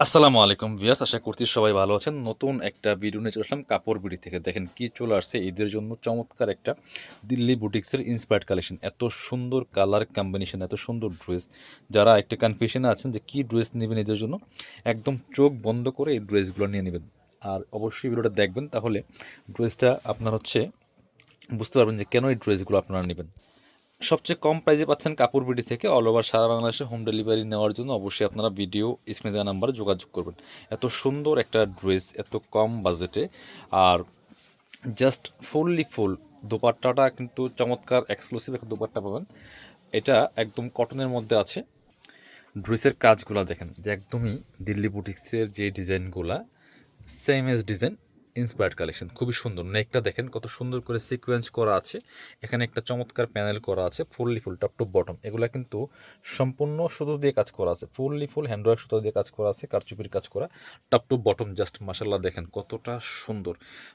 আসসালামু আলাইকুম ভিউয়ার্স, আশা করছি সবাই ভালো আছেন। নতুন একটা ভিডিও নিয়ে চলে আসলাম কাপড় বিডি থেকে। দেখেন কি চলে আসছে ঈদের জন্য চমৎকার একটা দিল্লি বুটিক্সের ইন্সপায়ার্ড কালেকশন। এত সুন্দর কালার কম্বিনেশন, এত সুন্দর ড্রেস। যারা একটা কনফিউশনে আছেন যে কী ড্রেস নেবেন ঈদের জন্য, একদম চোখ বন্ধ করে এই ড্রেসগুলো নিয়ে নেবেন। আর অবশ্যই ভিডিওটা দেখবেন, তাহলে ড্রেসটা আপনার বুঝতে পারবেন যে কেন এই ড্রেসগুলো আপনারা নেবেন। সবচেয়ে কম প্রাইসে পাচ্ছেন কাপড় বিডি থেকে। অল ওভার সারা বাংলাদেশে হোম ডেলিভারি নেওয়ার জন্য অবশ্যই আপনারা ভিডিও স্ক্রিনে দেওয়া নাম্বারে যোগাযোগ করবেন। এত সুন্দর একটা ড্রেস এত কম বাজেটে, আর জাস্ট ফুল দোপাট্টাটা কিন্তু চমৎকার এক্সক্লুসিভ একটা দোপাট্টা পাবেন। এটা একদম কটনের মধ্যে আছে। ড্রেসের কাজগুলো দেখেন যে একদমই দিল্লি বুটিক্সের যে ডিজাইনগুলা, same as design, inspired collection. খুবই সুন্দর। নেকটা দেখেন কত সুন্দর করে সিকোয়েন্স করা আছে। এখানে একটা চমৎকার প্যানেল করা আছে, ফুল টপ টু বটম। এগুলা কিন্তু সম্পূর্ণ সুতো দিয়ে কাজ করা আছে, ফুল হ্যান্ডওয়ার্ক সুতো দিয়ে কাজ করা আছে, কারচুপির কাজ করা। টপ টু বটম জাস্ট মাশাল্লাহ দেখেন কতটা সুন্দর।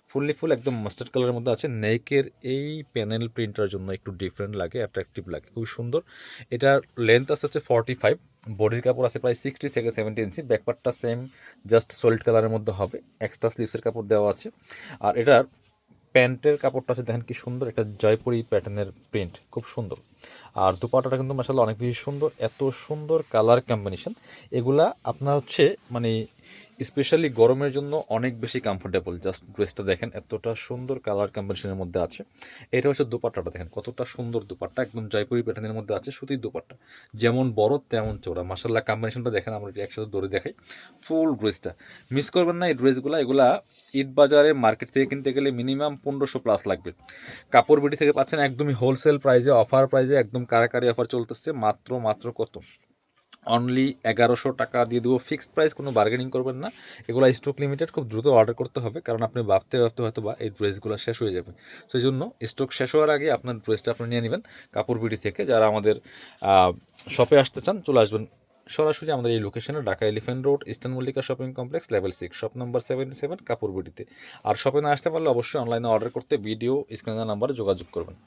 ফুল একদম মাস্টার্ড কালারের মধ্যে আছে। নেকের এই প্যানেল প্রিন্টার জন্য একটু ডিফারেন্ট লাগে, অ্যাট্রাকটিভ লাগে, খুবই সুন্দর। এটার লেন্থ আছে হচ্ছে 45, বডির কাপড় আছে প্রায় 60 থেকে 70 ইঞ্চি। ব্যাকপার্টটা সেম, জাস্ট সলিড কালারের মধ্যে হবে। এক্সট্রা স্লিভসের কাপড় দেওয়া আছে। আর এটার প্যান্টের কাপড়টা আছে দেখেন কি সুন্দর, একটা জয়পুরি প্যাটার্নের প্রিন্ট, খুব সুন্দর। আর দুপাট্টাটা কিন্তু মাসাল্লাহ অনেক বেশি সুন্দর, এত সুন্দর কালার কম্বিনেশন। এগুলা আপনার মানে স্পেশালি গরমের জন্য অনেক বেশি কমফোর্টেবল। জাস্ট ড্রেসটা দেখেন এতটা সুন্দর কালার কম্বিনেশনের মধ্যে আছে। এটা হচ্ছে দুপাট্টাটা দেখেন কতটা সুন্দর দুপাট্টা, একদম জয়পুরি প্যাটার্নের মধ্যে আছে, সুতির দুপাট্টা। যেমন বড় তেমন চওড়া, মাসাল্লাহ কম্বিনেশনটা দেখেন। আমরা এটা একসাথে ধরে দেখাই। ফুল ড্রেসটা মিস করবেন না। এই ড্রেসগুলো এগুলা ঈদ বাজারে মার্কেট থেকে কিনতে গেলে মিনিমাম 1500+ লাগবে। কাপড় বিডি থেকে পাচ্ছেন একদমই হোলসেল প্রাইসে, অফার প্রাইসে, একদম কারাকারি অফার চলতেছে। মাত্র কত, অনলি 1100 টাকা দিয়ে দেবো ফিক্সড প্রাইস, কোনো বার্গেনিং করবেন না। এগুলো স্টক লিমিটেড, খুব দ্রুত অর্ডার করতে হবে, কারণ আপনি ভাবতে হয়তো বা এই ড্রেসগুলো শেষ হয়ে যাবে। সেই জন্য স্টক শেষ হওয়ার আগে আপনার ড্রেসটা আপনি নিয়ে নেবেন কাপড় বিডি থেকে। যারা আমাদের শপে আসতে চান চলে আসবেন সরাসরি আমাদের এই লোকেশনে, Dhaka elephant road, eastern Mallika shopping complex, level 6, shop number 77, কাপড় বিডিতে। আর শপে না আসতে পারলে অবশ্যই অনলাইনে অর্ডার করতে ভিডিও স্ক্রিনের নাম্বারে যোগাযোগ করবেন।